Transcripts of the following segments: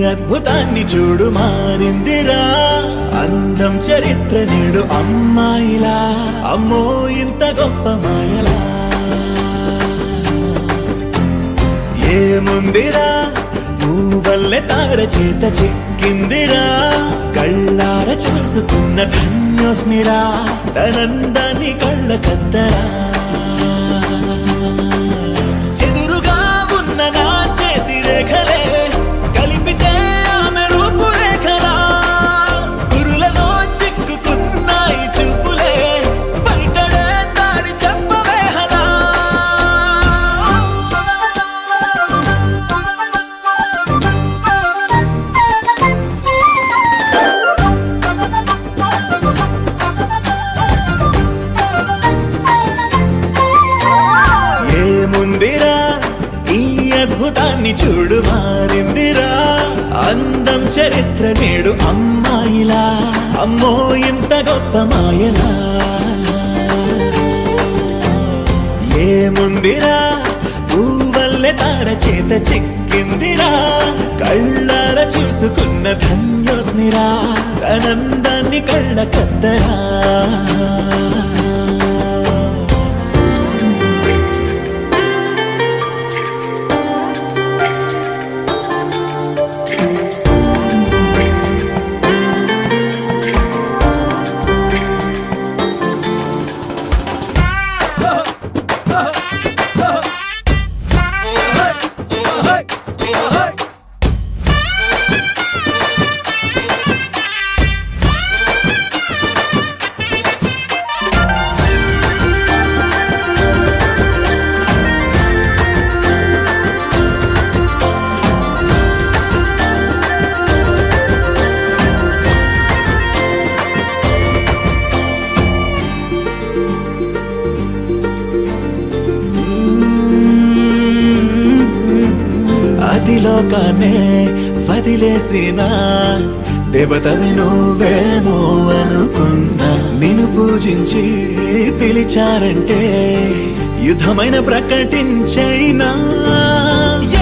అద్భుతాన్ని చూడు మారిందిరా అందం చరిత్ర నేడు అమ్మాయిలా అమ్మో ఇంత గొప్ప మాయలా ఏముందిరా నువ్వల్లే తార చేత చిక్కిందిరా కళ్ళార చూసుకున్న ధన్యోస్మిరా తనందాన్ని కళ్ళ కద్దరా చెదురుగా ఉన్న నా చేతి రేఖలే కలిపితే ఆమె రూపురేఖలా గురులలో చిక్కుకున్నాయి చూపులే బయటడే దారి చెప్పవేహలా ఏముందిరా ఈ అద్భుతాన్ని చూడు మారిందిరా అందం చరిత్ర నేడు అమ్మాయిలా అమ్మో ఇంత గొప్ప మాయలా ఏముందిరా పువ్వల్లె తార చేత చిక్కిందిరా కళ్ళార చూసుకున్న ధన్యోస్మిరా ఆనందాన్ని కళ్ళ కద్దరా అదిలోకానే వదిలేసిన దేవతవి నువ్వేమో అనుకున్నా నిన్ను పూజించి పిలిచారంటే యుద్ధమైన ప్రకటించైనా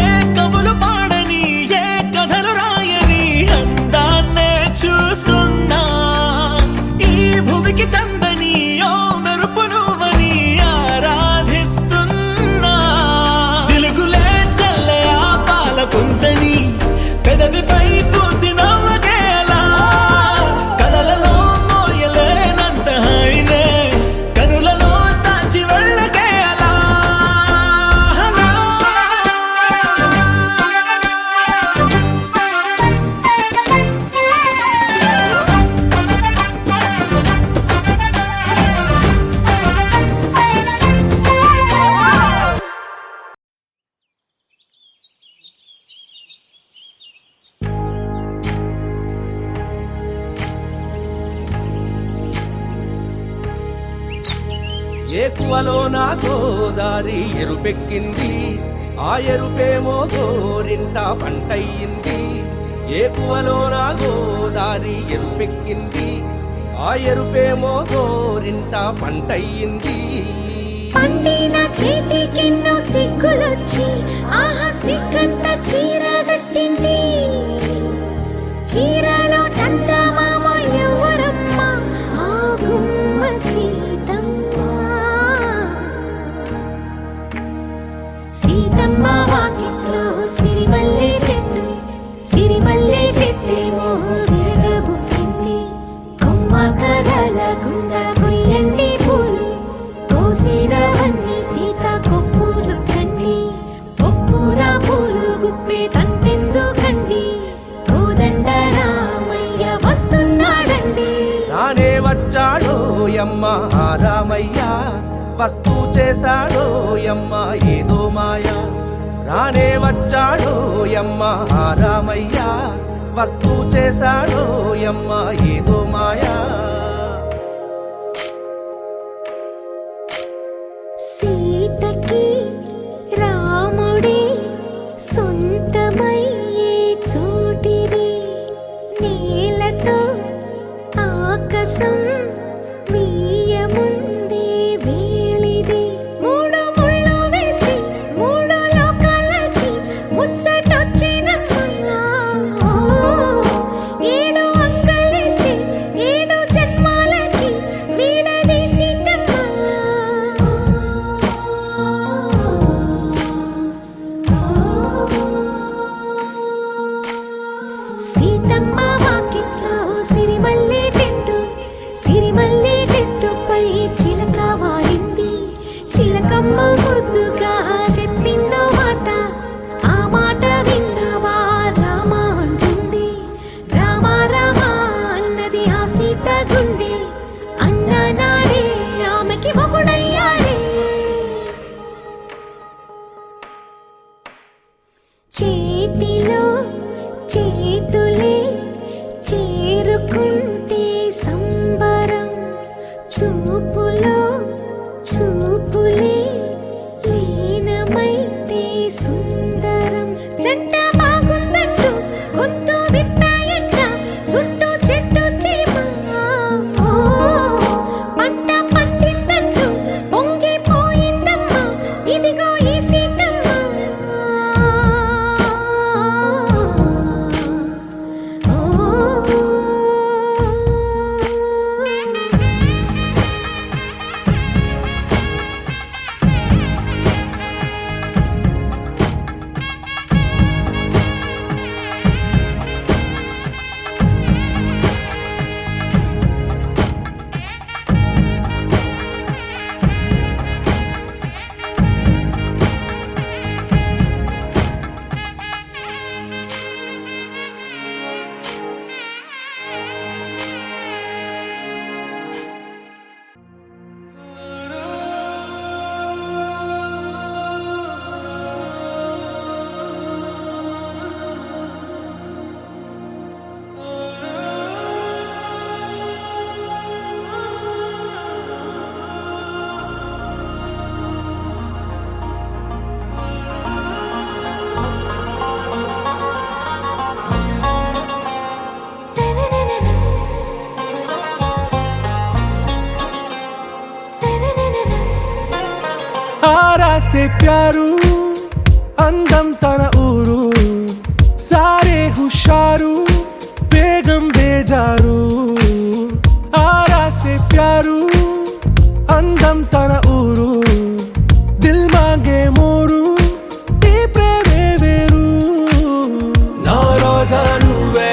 ఏ కవులు పాడని ఏ కథలు రాయని అందాన్నే చూస్తున్నా ఈ భూమికి చందని ఓ మెరుపు నువ్వని ఆరాధిస్తున్నా చిలుగులే చల్లే ఆ పాల కుందని పెదవిపై పూసి నవ్వకేలా కలలలో మోయలేనంత హాయినే కనులలో దాచి వెళ్ళకేలా ఏకువలో నా గోదారి ఎరుపెక్కింది ఆ ఎరుపేమో గోరింట పంటయ్యింది ఏకువలో నా గోదారి ఎరుపెక్కింది ఆ ఎరుపేమో గోరింట పంటయ్యింది పండిన చేతికెన్నో సిగ్గులొచ్చి ఆహా సిగ్గంత చీర కట్టింది చీరలో చందమామ ఎవరమ్మ ఆ గుమ్మ సీతమ్మ సీతమ్మ వాకిట్లో సిరిమల్లె చెట్టేమో విరగబూసింది కొమ్మ కదలకుండా కొయ్యండి పూలు కోసినవన్నీ సీత కొప్పు చుట్టండి కొప్పున పూలు గుప్పే తంతెందుకండి కోదండ రామయ్య వస్తున్నాడండి రానే వచ్చాడో యమ్మ ఆ రామయ్య వస్తూ చేశాడో యమ్మ ఏదో మాయ రానే వచ్చాడో యమ్మ ఆ రామయ్య వస్తూ చేశాడో యమ్మ ఏదో మాయా సీతకి రాముడే సొంతమయ్యే చోటిది నేలతో ఆకాశం వీయముందే వేళిది మూడు ముళ్ళు వేస్తే మూడు లోకాలకి ముచ్చటొచ్చినమ్మా ఆరా సే ప్యారు అందం తన ఊరు సారే హుషారు బేగం బేజారు ఆరా సే ప్యారు అందం తన ఊరు దిల్ మాంగే మోరు ఈ ప్రేమే వేరు నా రోజా నువ్వే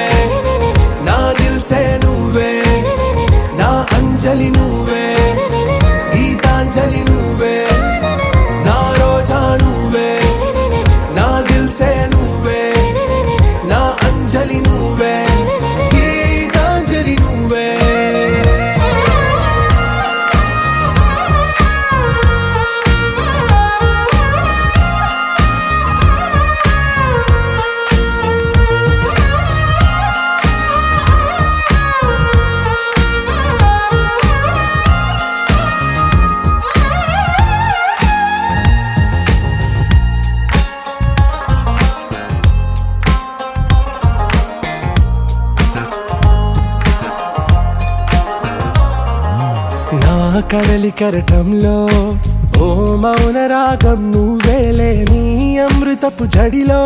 నా దిల్ సే నువ్వే నా అంజలి నువ్వే గీతాంజలి నువ్వే నా రోజా నువ్వే నా దిల్ సే నువ్వే నా అంజలి నువ్వే గీతాంజలి నువ్వే నా కడలి కరటంలో ఓ మౌన రాగం నువ్వేలే నీ అమృతపు జడిలో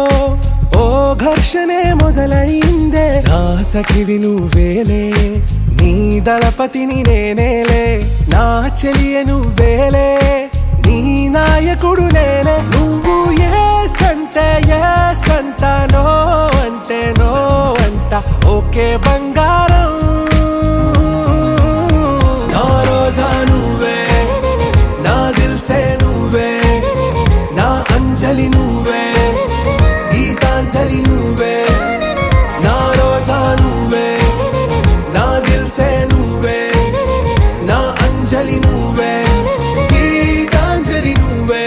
ఓ ఘర్షణే మొదలైందే నా సఖివి నువ్వేలే నీ దళపతిని నేనేలే నా చెలియ నువ్వేలే నీ నాయకుడు నేనే నువ్వు ఏ సంట నో అంటే నో అంట ఓకే బంగారం నా రోజా నువ్వే నా దిల్ సే నువ్వే నా అంజలి నువ్వే గీతాంజలి నువ్వే నా రోజా నువ్వే నా దిల్ సే నువ్వే నా అంజలి నువ్వే గీతాంజలి నువ్వే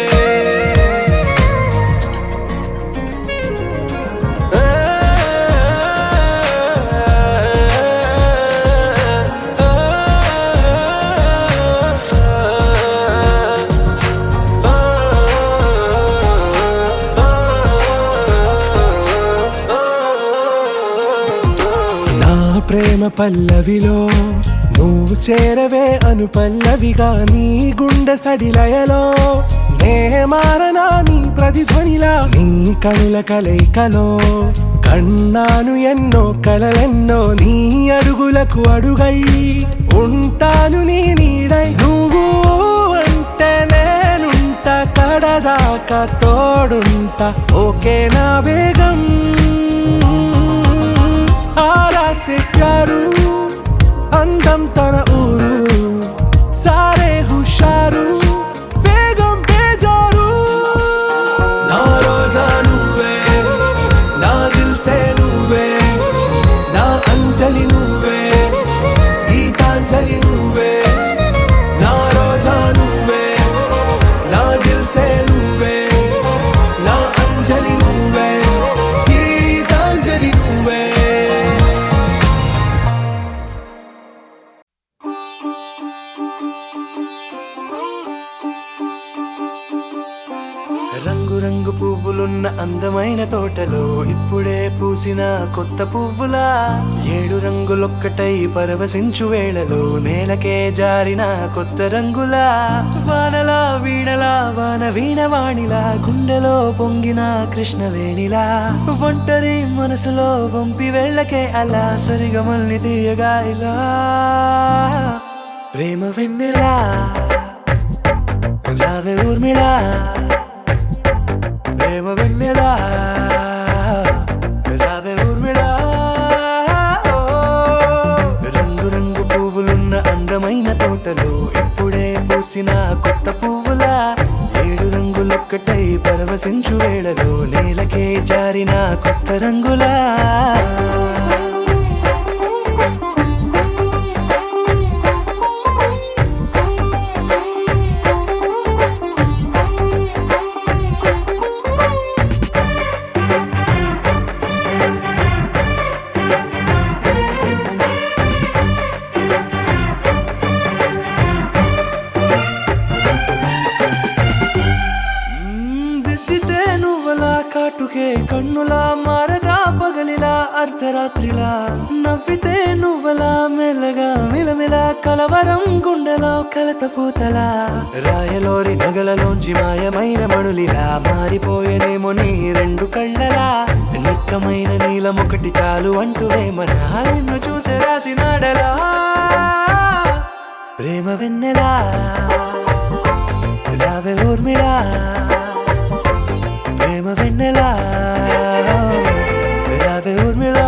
నా ప్రేమ పల్లవిలో నువ్వు చేరవే అను పల్లవిగా నీ గుండె సడిలయలో నే మారనా నీ ప్రతిధ్వనిలా నీ కనుల కలయికలో కన్నాను ఎన్నో కలలెన్నో నీ అడుగులకు అడుగై ఉంటాను నీ నీడై నువ్వు అంటే నేనుంట కడదాకా తోడుంటా ఓకే నా బేగం ఆరా సే ప్యారు అందం తన ఊరు సారే హుషారు బేగం బేజారు నా రోజా నువ్వే నా దిల్ సే నువ్వే నా అంజలి నువ్వే గీతాంజలి నువ్వే నా రోజా నువ్వే నా దిల్ సే నువ్వే నా అంజలి నువ్వే గీతాంజలి నువ్వే రంగు రంగు పువ్వులున్న అందమైన తోటలో ఇప్పుడే పూసిన కొత్త పువ్వులా 7 రంగులొక్కటై పరవశించు వేళలో నేలకే జారిన కొత్త రంగులా వానలా వీణలా వాన వీణవాణిలా గుండెలో పొంగిన కృష్ణవేణిలా ఒంటరి మనసులో వంపి వెళ్ళకే అలా సరిగమల్ని తీయగా ఇలా ప్రేమ వెన్నెలా రావే ఊర్మిళా ప్రేమ వెన్నెలా రావే ఊర్మిళా రంగు రంగు పువ్వులున్న అందమైన తోటలో ఇప్పుడే పూసిన కొత్త పువ్వులా 7 రంగులొక్కటై పరవశించు వేళలో నేలకే జారిన కొత్త రంగులా అర్ధరాత్రిలా నవ్వితే నువ్వలా మెల్లగా మిలమిల కలవరం గుండెలో కలత పూతలా రాయలోరి నగలలోంచి మాయమైన మణులిలా మారిపోయేనేమో నీ రెండు కళ్ళలా నిక్కమైన నీలం ఒకటి చాలు అంటూ వేమనా నిన్ను చూసే రాసినాడలా ప్రేమ వెన్నెలా రావే ఊర్మిళా ప్రేమ వెన్నెలా రావే ఊర్మిళా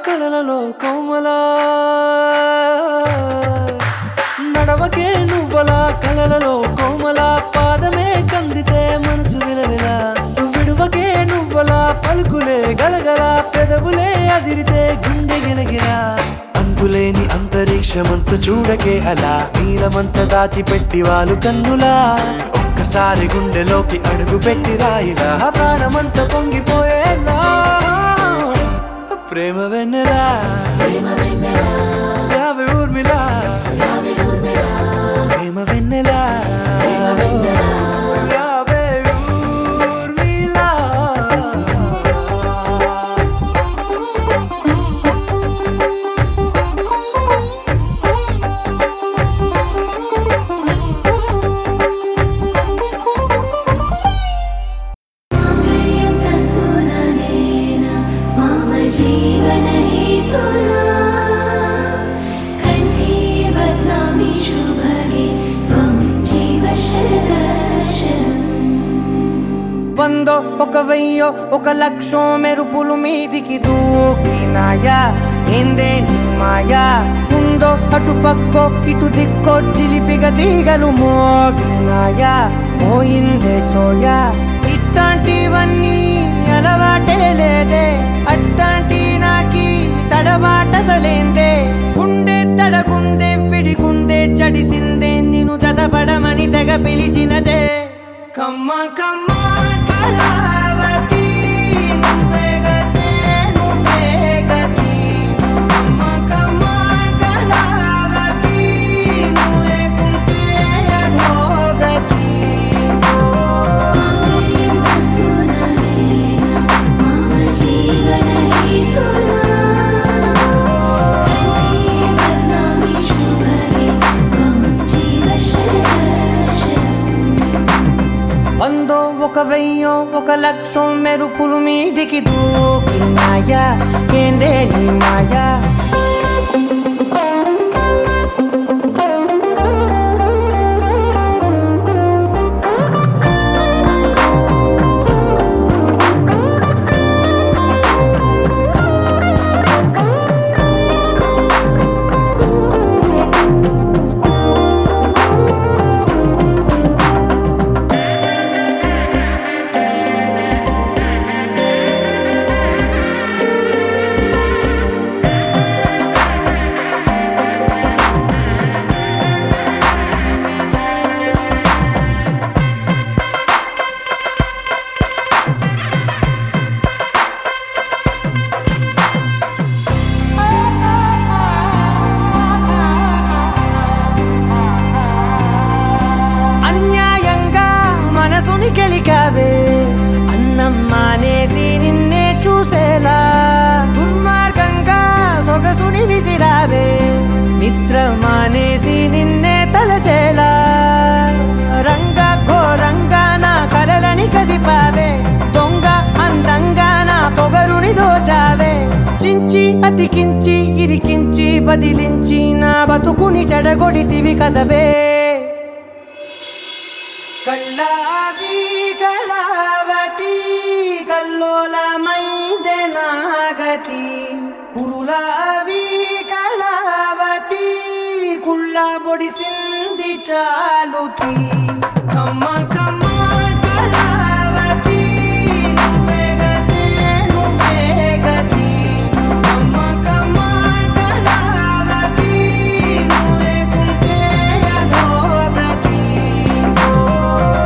కలలలో కోమలా నడవకే నువ్వలా కలలలో కోమలా పాదమే కందితే మనసు విలవిలా విడువకే నువ్వలా పలుకులే గలగల పెదవులే అదిరితే గుండె గిలగిలా అంతులేని అంతరిక్షమంత చూడకే అలా నీలమంత దాచిపెట్టి వాళ్ళు కన్నులా ఒక్కసారి గుండెలోకి అడుగు పెట్టి రాయిలా ప్రాణమంత పొంగిపోయేలా ప్రేమ వెన్నెలా రావే ఊర్మిళా ప్రేమ వెన్నెలా రావే ఊర్మిళా जीवन हेतुना कंठे बध्नामि शुभगे त्वं जीव शरदर्शनम् వందో ఒక వెయ్యో ఒక లక్షో మెరుపులు మీదికి దూకినాయా ఏందే నీ మాయా ఉందో అటు పక్కో ఇటు దిక్కో చిలిపిగ తీగలు మోగినాయా పోయిందే సోయా ఇట్లాంటివన్నీ అలవాటే లేదే అట్టాంటి నాకి తడబాటసలేందే గుండె తడగుందే విడిగుందే చడిసిందే నిన్ను చదపడమని తెగ పిలిచినదే కమ్మ కమ్మ కళావతి నువ్వే గతే నువ్వే గతి కమ్మ కమ్మ కళావతి నువ్వే కుంటే అధోగతి जीवन हेतुना कंठे बध्नामि शुभगे त्वं जीव शरदर्शनम् వందో ఒక వెయ్యో ఒక లక్షో మెరుపులు మీదికి దూకినాయా ఏందే నీ మాయా గెలికావే అన్నం మానేసి నిన్నే చూసేలా దుర్మార్గంగా సొగసుని విసిరావే నిద్ర మానేసి నిన్నే తలచేలా రంగా ఘోరంగా నా కలలని కదిపావే దొంగ అందంగా నా పొగరుని దోచావే చించి అతికించి ఇరికించి వదిలించి నా బతుకుని చెడగొడితివి కదవే కళ్ళావి కళావతి కల్లోలమైందే నాగతి కురులావి కళా గుళ్ళ బొడిసింది చాలుతి కమ్మ కమ్మ కళావతి నువ్వే గతే నువ్వే గతి కమ్మ కమ్మ కళావతి నువ్వే కుంటే అధోగతి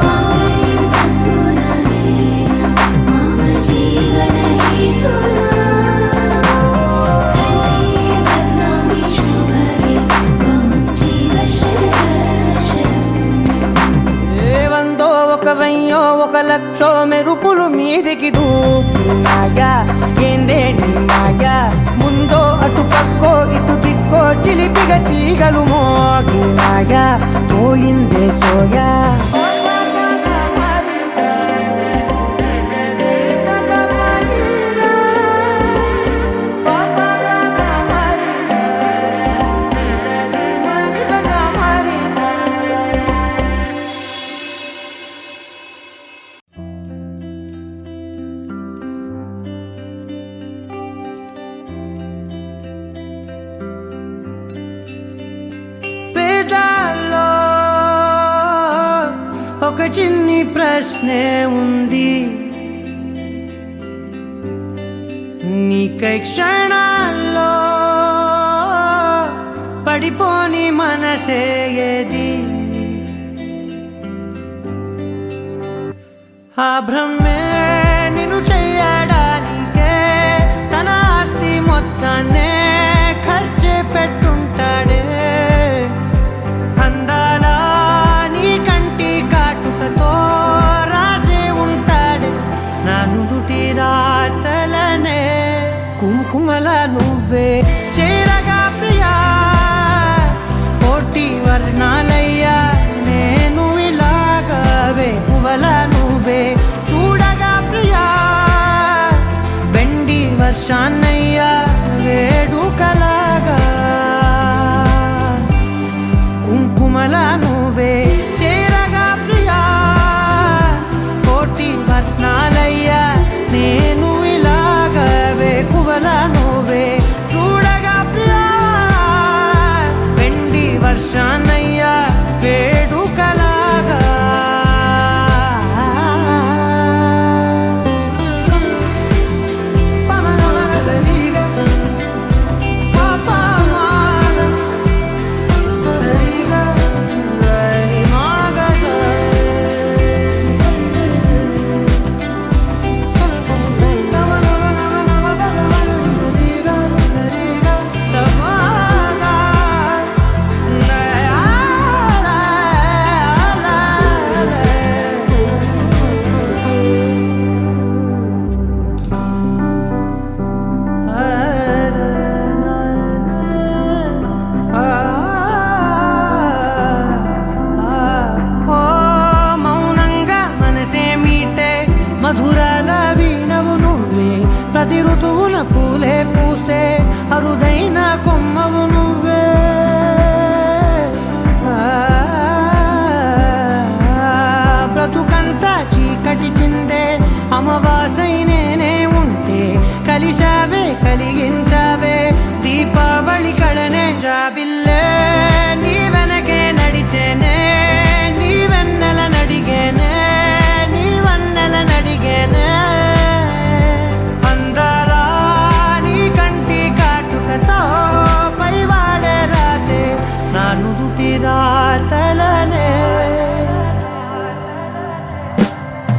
మామయ్య బంధుననేన మమ జీవన హేతునా కంఠే బధ్నామి శుభగే త్వం జీవ శరదశరం ఏవందో ఒక వెయ్యో ఒక లక్షో మెరుపులు మీదికి దూకినాయా ఏందే నీ మాయా ముందో అటు పక్కో ఇటు దిక్కో చిలిపిగ తీగలు మోగినాయా పోయిందే సోయా పేదాల్లో ఒక చిన్ని ప్రశ్నే ఉంది నీకై క్షణాల్లో పడిపోని మనసే ఏది ఆ భ్రమే నిన్ను చెయ్యడానికే తన ఆస్తి మొత్తాన్నే ఖర్చు పెట్టుంటాడే అందాల నీ కంటి కాటుకతో రాసే ఉంటాడే నా నుదుటి రాతలనే కుంకుమల నువ్వే చేరగా ప్రియా కోటి వర్ణాలయ్యా నేను ఇలాగవే పువ్వల నువ్వే చూడగా ప్రియా వెండి వర్షాన్నయ్యా వేడుకలాగా కుంకుమల నువ్వే చేరగా ప్రియా కోటి వర్ణాలయ్యా నేను ఇలాగవే పువ్వల నువ్వే చూడగా ప్రియా వెండి వర్షాన్నయ్యా వేడుకలాగా మధురాల వీణవు నువ్వే ప్రతి ఋతువున పూలే పూసే అరుదైన కొమ్మవు నువ్వే బ్రతుకంతా చీకటి చిందే అమవాసై నేనే ఉంటే కలిశావే కలిగించావే దీపావళి కళనే జాబిల్లే నీ వెనకే నడిచేనే నీ వెన్నెల నడిగేనే నీ వన్నెల నడిగేనే అందరా నీ కంటి కాటుకతో పైవాడే రాసే నా నుదుటి రాతలనే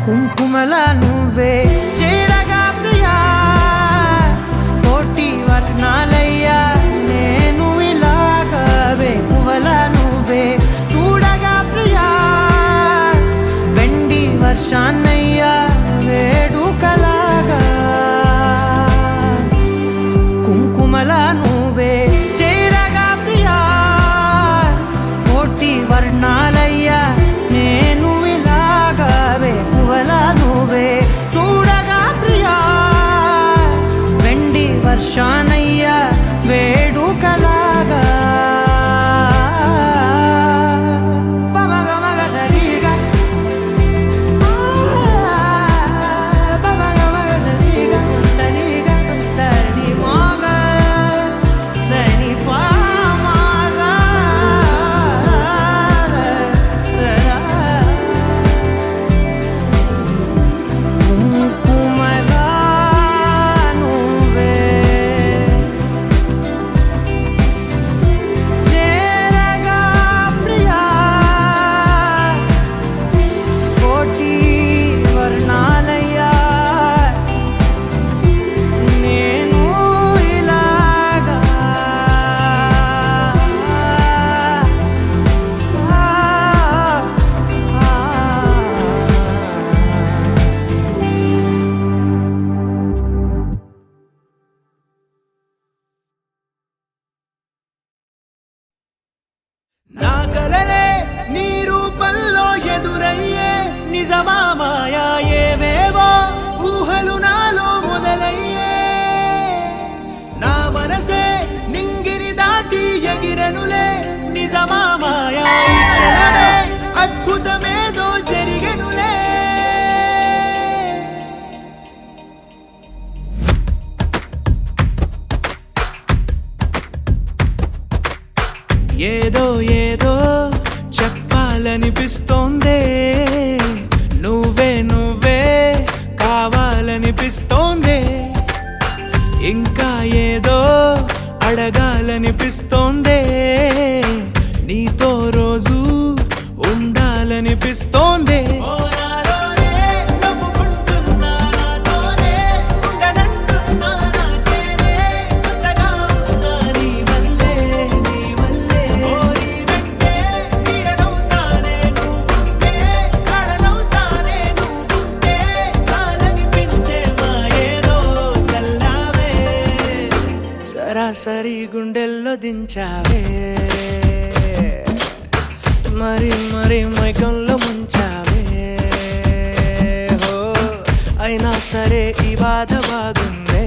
కుంకుమల నువ్వే చేరగా ప్రియా కోటి వర్ణాలయ్యా నేను ఇలాగవే పువ్వల నువ్వే చూడగా ప్రియా వెండి వర్షాన్నయ్యా వేడుకలాగా కుంకుమల నువ్వే చేరగా ప్రియా కోటి వర్ణాలయ్యా నేను ఇలాగవే పువ్వల నువ్వే చూడగా ప్రియా వెండి వర్షానయ్యా వేడుకలాగా పమగమగ సరిగా మాయా ఏవేవో ఊహలు నాలో మొదలయ్యే నా మనసే నింగిని దాటి ఎగిరెనులే నిజమా మాయా ఈ క్షణమే అద్భుతమేదో జరిగెనులే ఏదో ఏదో చెప్పాలనిపిస్తోందే నువ్వే నువ్వే కావాలనిపిస్తోందే ఇంకా ఏదో అడగాలనిపిస్తోందే నీతో రోజు ఉండాలనిపిస్తోందే సరాసరి గుండెల్లో దించావే మరి మరి మైకంలో ముంచావే హో అయినా సరే ఈ బాధ బాగుందే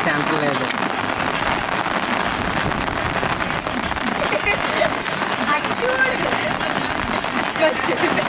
శాంపుల్ లేదు చూడు